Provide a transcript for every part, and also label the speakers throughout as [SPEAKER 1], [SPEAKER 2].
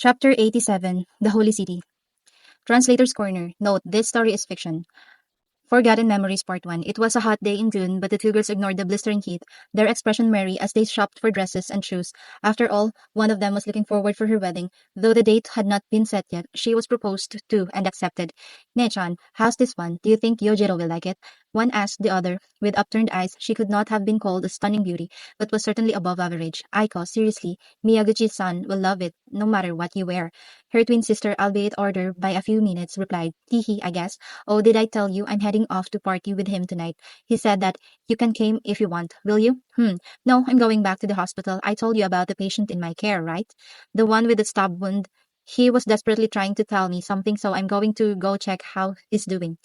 [SPEAKER 1] Chapter 87 The Holy City. Translator's Corner. Note, this story is fiction. Forgotten Memories Part 1. It was a hot day in June, but the two girls ignored the blistering heat, their expression merry as they shopped for dresses and shoes. After all, one of them was looking forward for her wedding. Though the date had not been set yet, she was proposed to and accepted. "Ne-chan, how's this one? Do you think Yojiro will like it?" One asked the other. With upturned eyes, she could not have been called a stunning beauty, but was certainly above average. "Aiko, seriously, Miyaguchi-san will love it, no matter what you wear." Her twin sister, albeit older by a few minutes, replied, "Teehee, I guess. Oh, did I tell you I'm heading off to party with him tonight? He said that you can come if you want. Will you?" No, I'm going back to the hospital. I told you about the patient in my care, right? The one with the stab wound. He was desperately trying to tell me something, so I'm going to go check how he's doing.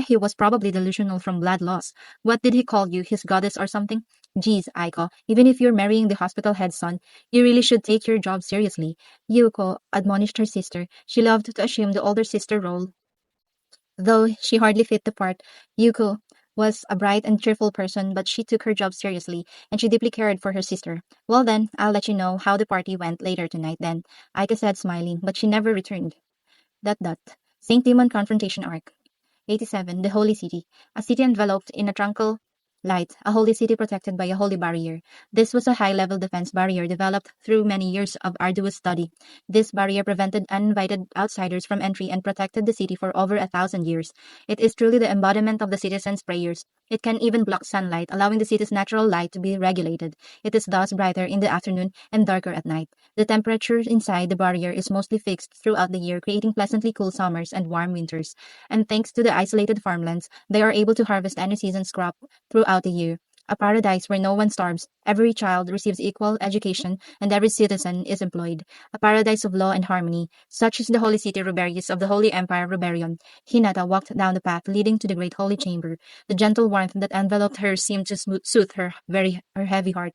[SPEAKER 1] He was probably delusional from blood loss. What did he call you, his goddess or something? Geez, Aiko, even if you're marrying the hospital head son, you really should take your job seriously. Yuko admonished her sister. She loved to assume the older sister role, though she hardly fit the part. Yuko was a bright and cheerful person, but she took her job seriously, and she deeply cared for her sister. "Well then, I'll let you know how the party went later tonight then," Aika said, smiling, but she never returned. Saint Demon Confrontation Arc. 87. The Holy City. A city enveloped in a tranquil light, a holy city protected by a holy barrier. This was a high-level defense barrier developed through many years of arduous study. This barrier prevented uninvited outsiders from entry and protected the city for over 1,000 years. It is truly the embodiment of the citizens' prayers. It can even block sunlight, allowing the city's natural light to be regulated. It is thus brighter in the afternoon and darker at night. The temperature inside the barrier is mostly fixed throughout the year, creating pleasantly cool summers and warm winters. And thanks to the isolated farmlands, they are able to harvest any season's crop throughout the year. A paradise where no one starves, every child receives equal education, and every citizen is employed. A paradise of law and harmony. Such is the holy city Ruberius of the Holy Empire Ruberion. Hinata walked down the path leading to the great holy chamber. The gentle warmth that enveloped her seemed to soothe her heavy heart.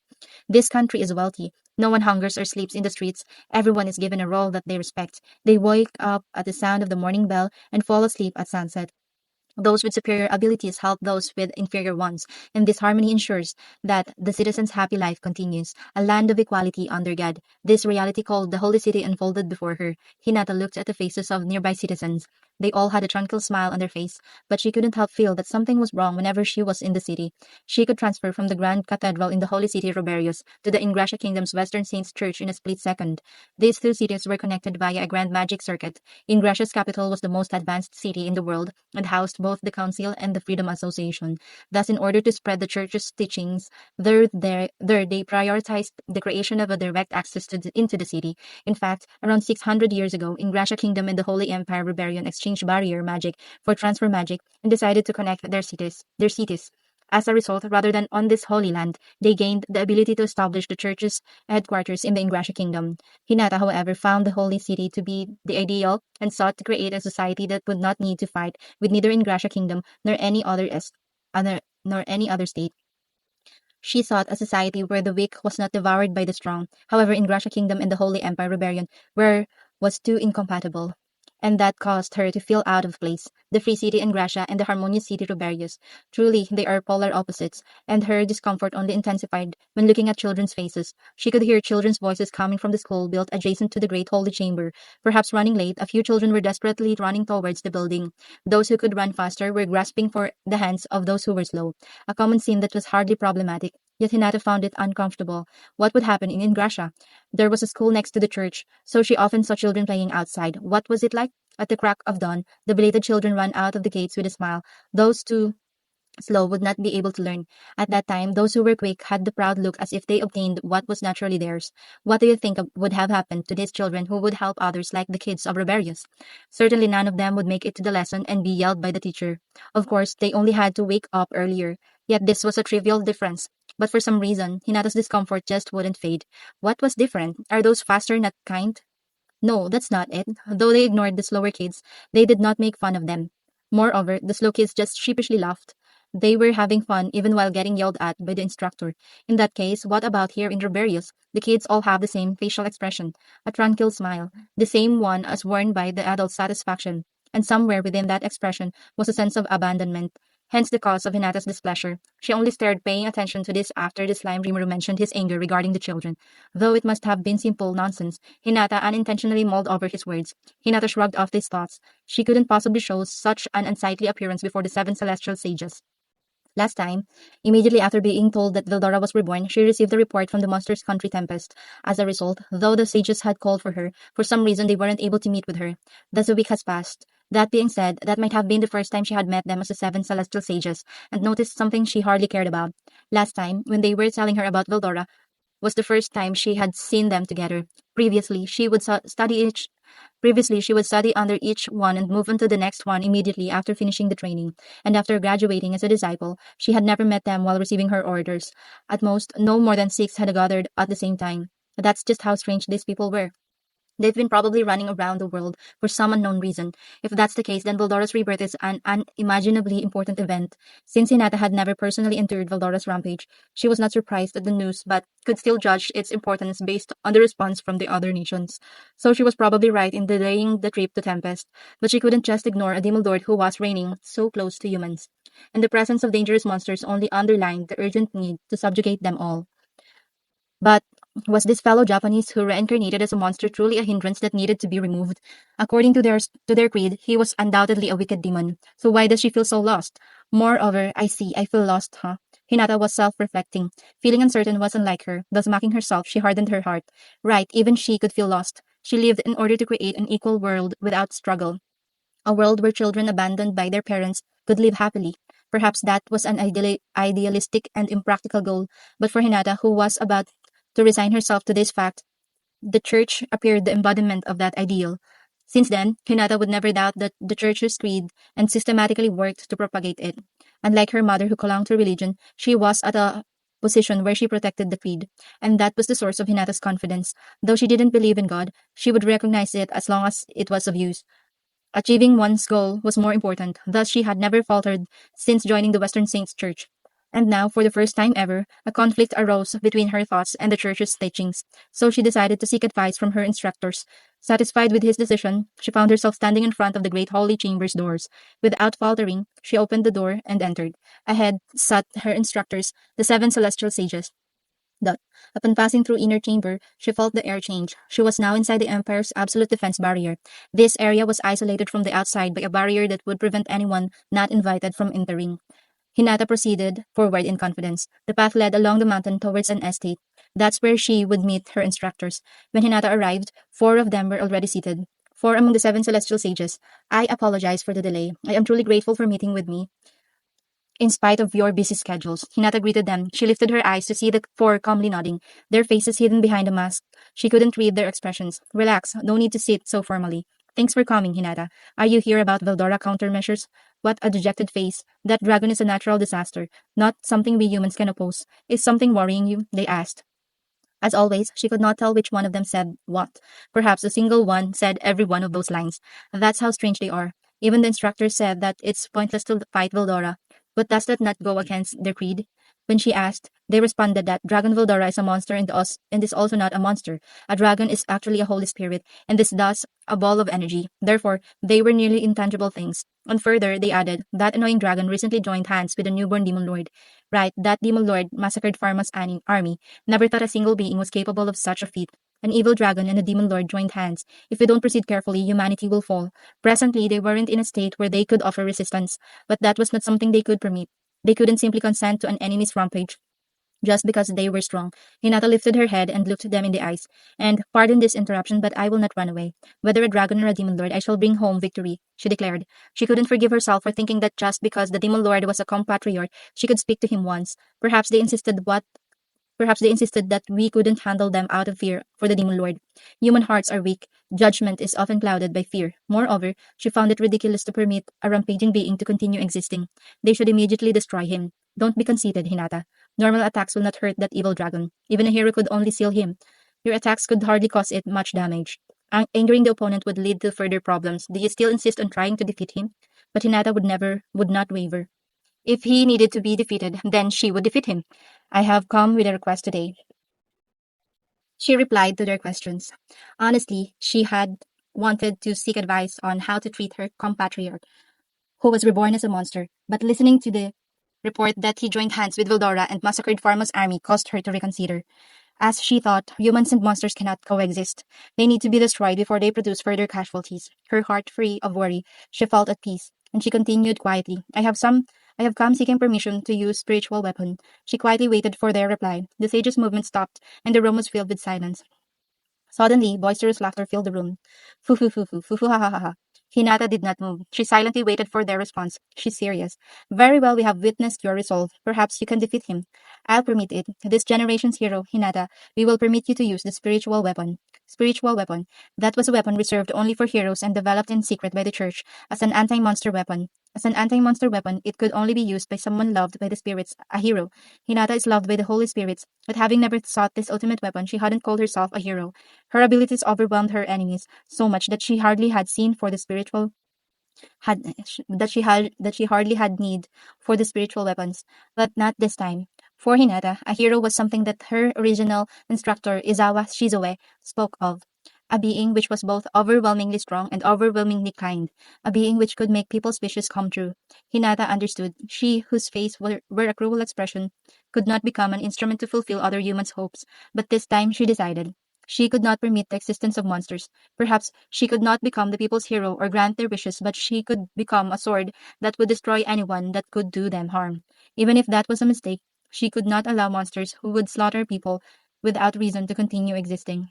[SPEAKER 1] This country is wealthy. No one hungers or sleeps in the streets. Everyone is given a role that they respect. They wake up at the sound of the morning bell and fall asleep at sunset. Those with superior abilities help those with inferior ones, and this harmony ensures that the citizens' happy life continues, a land of equality under God. This reality called the Holy City unfolded before her. Hinata looked at the faces of nearby citizens. They all had a tranquil smile on their face, but she couldn't help feel that something was wrong whenever she was in the city. She could transfer from the grand cathedral in the Holy City Roberius to the Ingrassia Kingdom's Western Saints Church in a split second. These two cities were connected via a grand magic circuit. Ingrassia's capital was the most advanced city in the world and housed both the Council and the Freedom Association. Thus, in order to spread the church's teachings, they prioritized the creation of a direct access into the city. In fact, around 600 years ago, Ingrassia Kingdom and the Holy Empire Rebellion exchanged barrier magic for transfer magic and decided to connect their cities. As a result, rather than on this holy land, they gained the ability to establish the church's headquarters in the Ingrassia Kingdom. Hinata, however, found the holy city to be the ideal and sought to create a society that would not need to fight with neither Ingrassia Kingdom nor any other state. She sought a society where the weak was not devoured by the strong. However, Ingrassia Kingdom and the Holy Empire Rebellion was too incompatible, and that caused her to feel out of place. The free city Ingrassia and the harmonious city Ruberius. Truly, they are polar opposites, and her discomfort only intensified when looking at children's faces. She could hear children's voices coming from the school built adjacent to the great holy chamber. Perhaps running late, a few children were desperately running towards the building. Those who could run faster were grasping for the hands of those who were slow. A common scene that was hardly problematic, yet Hinata found it uncomfortable. What would happen in Ingrassia? There was a school next to the church, so she often saw children playing outside. What was it like? At the crack of dawn, the belated children ran out of the gates with a smile. Those too slow would not be able to learn. At that time, those who were quick had the proud look as if they obtained what was naturally theirs. What do you think would have happened to these children who would help others like the kids of Reberius? Certainly none of them would make it to the lesson and be yelled by the teacher. Of course, they only had to wake up earlier. Yet this was a trivial difference. But for some reason, Hinata's discomfort just wouldn't fade. What was different? Are those faster not kind? No, that's not it. Though they ignored the slower kids, they did not make fun of them. Moreover, the slow kids just sheepishly laughed. They were having fun even while getting yelled at by the instructor. In that case, what about here in Reberius? The kids all have the same facial expression, a tranquil smile, the same one as worn by the adult satisfaction. And somewhere within that expression was a sense of abandonment. hence the cause of Hinata's displeasure. She only started paying attention to this after the slime Rimuru mentioned his anger regarding the children. Though it must have been simple nonsense, Hinata unintentionally mulled over his words. Hinata shrugged off these thoughts. She couldn't possibly show such an unsightly appearance before the seven celestial sages. Last time, immediately after being told that Veldora was reborn, she received a report from the Monsters Country Tempest. As a result, though the sages had called for her, for some reason they weren't able to meet with her. Thus a week has passed. That being said, that might have been the first time she had met them as the seven celestial sages, and noticed something she hardly cared about. Last time, when they were telling her about Veldora, was the first time she had seen them together. Previously, she would study each Previously, she would study under each one and move on to the next one immediately after finishing the training, and after graduating as a disciple, she had never met them while receiving her orders. At most, no more than six had gathered at the same time. That's just how strange these people were. They've been probably running around the world for some unknown reason. If that's the case, then Valdora's rebirth is an unimaginably important event. Since Hinata had never personally entered Valdora's rampage, she was not surprised at the news, but could still judge its importance based on the response from the other nations. So she was probably right in delaying the trip to Tempest, but she couldn't just ignore a demon lord who was reigning so close to humans. And the presence of dangerous monsters only underlined the urgent need to subjugate them all. But was this fellow Japanese who reincarnated as a monster truly a hindrance that needed to be removed? According to their creed, he was undoubtedly a wicked demon. So why does she feel so lost? Moreover, I feel lost, huh? Hinata was self-reflecting. Feeling uncertain was unlike her. Thus mocking herself, she hardened her heart. Right, even she could feel lost. She lived in order to create an equal world without struggle. A world where children abandoned by their parents could live happily. Perhaps that was an idealistic and impractical goal, but for Hinata, who was about to resign herself to this fact, the church appeared the embodiment of that ideal. Since then, Hinata would never doubt that the church's creed and systematically worked to propagate it. Unlike her mother who clung to religion, she was at a position where she protected the creed, and that was the source of Hinata's confidence. Though she didn't believe in God, she would recognize it as long as it was of use. Achieving one's goal was more important, thus she had never faltered since joining the Western Saints Church. And now, for the first time ever, a conflict arose between her thoughts and the church's teachings, so she decided to seek advice from her instructors. Satisfied with his decision, she found herself standing in front of the great holy chamber's doors. Without faltering, she opened the door and entered. Ahead sat her instructors, the seven celestial sages. That, upon passing through inner chamber, she felt the air change. She was now inside the Empire's absolute defense barrier. This area was isolated from the outside by a barrier that would prevent anyone not invited from entering. Hinata proceeded forward in confidence. The path led along the mountain towards an estate. That's where she would meet her instructors. When Hinata arrived, four of them were already seated. Four among the seven celestial sages. I apologize for the delay. I am truly grateful for meeting with me in spite of your busy schedules. Hinata greeted them. She lifted her eyes to see the four calmly nodding, their faces hidden behind a mask. She couldn't read their expressions. Relax, no need to sit so formally. Thanks for coming, Hinata. Are you here about Veldora countermeasures? What a dejected face. That dragon is a natural disaster, not something we humans can oppose. Is something worrying you? They asked. As always, she could not tell which one of them said what. Perhaps a single one said every one of those lines. That's how strange they are. Even the instructor said that it's pointless to fight Veldora. But does that not go against their creed? When she asked, they responded that Dragon Veldora is a monster and is also not a monster. A dragon is actually a holy spirit, and is thus a ball of energy. Therefore, they were nearly intangible things. And further, they added, that annoying dragon recently joined hands with a newborn demon lord. Right, that demon lord massacred Pharma's army. Never thought a single being was capable of such a feat. An evil dragon and a demon lord joined hands. If we don't proceed carefully, humanity will fall. Presently, they weren't in a state where they could offer resistance, but that was not something they could permit. They couldn't simply consent to an enemy's rampage just because they were strong. Hinata lifted her head and looked them in the eyes. And, pardon this interruption, but I will not run away. Whether a dragon or a demon lord, I shall bring home victory, she declared. She couldn't forgive herself for thinking that just because the demon lord was a compatriot, she could speak to him once. Perhaps they insisted that we couldn't handle them out of fear for the demon lord. Human hearts are weak. Judgment is often clouded by fear. Moreover, she found it ridiculous to permit a rampaging being to continue existing. They should immediately destroy him. Don't be conceited, Hinata. Normal attacks will not hurt that evil dragon. Even a hero could only seal him. Your attacks could hardly cause it much damage. Angering the opponent would lead to further problems. Do you still insist on trying to defeat him? But Hinata would not waver. If he needed to be defeated, then she would defeat him. I have come with a request today. She replied to their questions. Honestly, she had wanted to seek advice on how to treat her compatriot. who was reborn as a monster, but listening to the report that he joined hands with Vildora and massacred Pharma's army caused her to reconsider. As she thought, humans and monsters cannot coexist. They need to be destroyed before they produce further casualties. Her heart free of worry, she felt at peace, and she continued quietly. I have come seeking permission to use spiritual weapon. She quietly waited for their reply. The sage's movement stopped, and the room was filled with silence. Suddenly, boisterous laughter filled the room. Foo foo foo foo foo foo ha ha ha ha. Hinata did not move. She silently waited for their response. She's serious. Very well, we have witnessed your resolve. Perhaps you can defeat him. I'll permit it. This generation's hero, Hinata, we will permit you to use the spiritual weapon. Spiritual weapon. That was a weapon reserved only for heroes and developed in secret by the church as an anti-monster weapon. As an anti-monster weapon, it could only be used by someone loved by the spirits, a hero. Hinata is loved by the Holy Spirits, but having never sought this ultimate weapon, she hadn't called herself a hero. Her abilities overwhelmed her enemies so much that she hardly had seen for the spiritual had that she hardly had need for the spiritual weapons, but not this time. For Hinata, a hero was something that her original instructor Izawa Shizoe spoke of. A being which was both overwhelmingly strong and overwhelmingly kind, a being which could make people's wishes come true. Hinata understood. She, whose face were a cruel expression, could not become an instrument to fulfill other humans' hopes, but this time she decided. She could not permit the existence of monsters. Perhaps she could not become the people's hero or grant their wishes, but she could become a sword that would destroy anyone that could do them harm. Even if that was a mistake, she could not allow monsters who would slaughter people without reason to continue existing.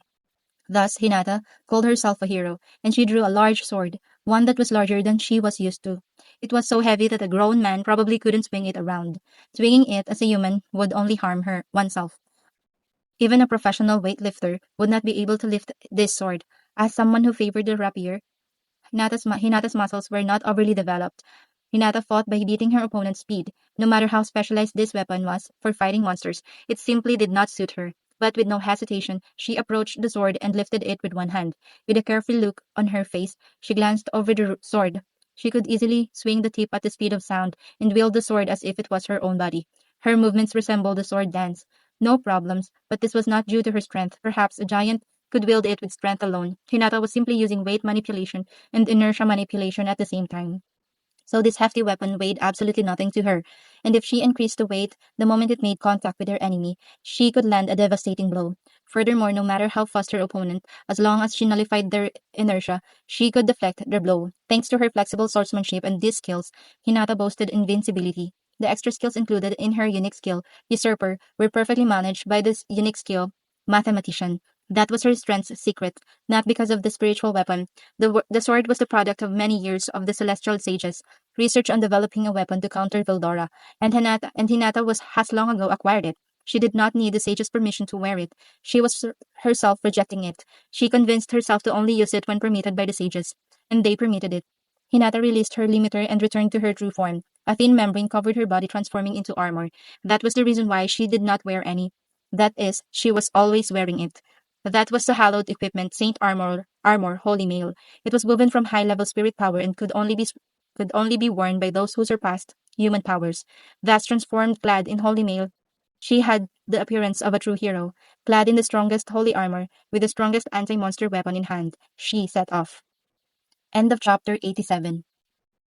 [SPEAKER 1] Thus, Hinata called herself a hero, and she drew a large sword, one that was larger than she was used to. It was so heavy that a grown man probably couldn't swing it around. Swinging it as a human would only harm oneself. Even a professional weightlifter would not be able to lift this sword. As someone who favored the rapier, Hinata's muscles were not overly developed. Hinata fought by beating her opponent's speed. No matter how specialized this weapon was for fighting monsters, it simply did not suit her. But with no hesitation, she approached the sword and lifted it with one hand. With a careful look on her face, she glanced over the sword. She could easily swing the tip at the speed of sound and wield the sword as if it was her own body. Her movements resembled the sword dance. No problems, but this was not due to her strength. Perhaps a giant could wield it with strength alone. Hinata was simply using weight manipulation and inertia manipulation at the same time. So this hefty weapon weighed absolutely nothing to her, and if she increased the weight the moment it made contact with her enemy, she could land a devastating blow. Furthermore, no matter how fast her opponent, as long as she nullified their inertia, she could deflect their blow. Thanks to her flexible swordsmanship and these skills, Hinata boasted invincibility. The extra skills included in her unique skill, Usurper, were perfectly managed by this unique skill, Mathematician. That was her strength's secret, not because of the spiritual weapon. The sword was the product of many years of the celestial sages, research on developing a weapon to counter Vildora, and Hinata has long ago acquired it. She did not need the sage's permission to wear it. She was herself rejecting it. She convinced herself to only use it when permitted by the sages, and they permitted it. Hinata released her limiter and returned to her true form. A thin membrane covered her body, transforming into armor. That was the reason why she did not wear any. That is, she was always wearing it. That was the hallowed equipment, Saint Armor, Holy Mail. It was woven from high-level spirit power and could only be worn by those who surpassed human powers. Thus transformed, clad in holy mail, she had the appearance of a true hero. Clad in the strongest holy armor, with the strongest anti-monster weapon in hand, she set off. End of chapter 87.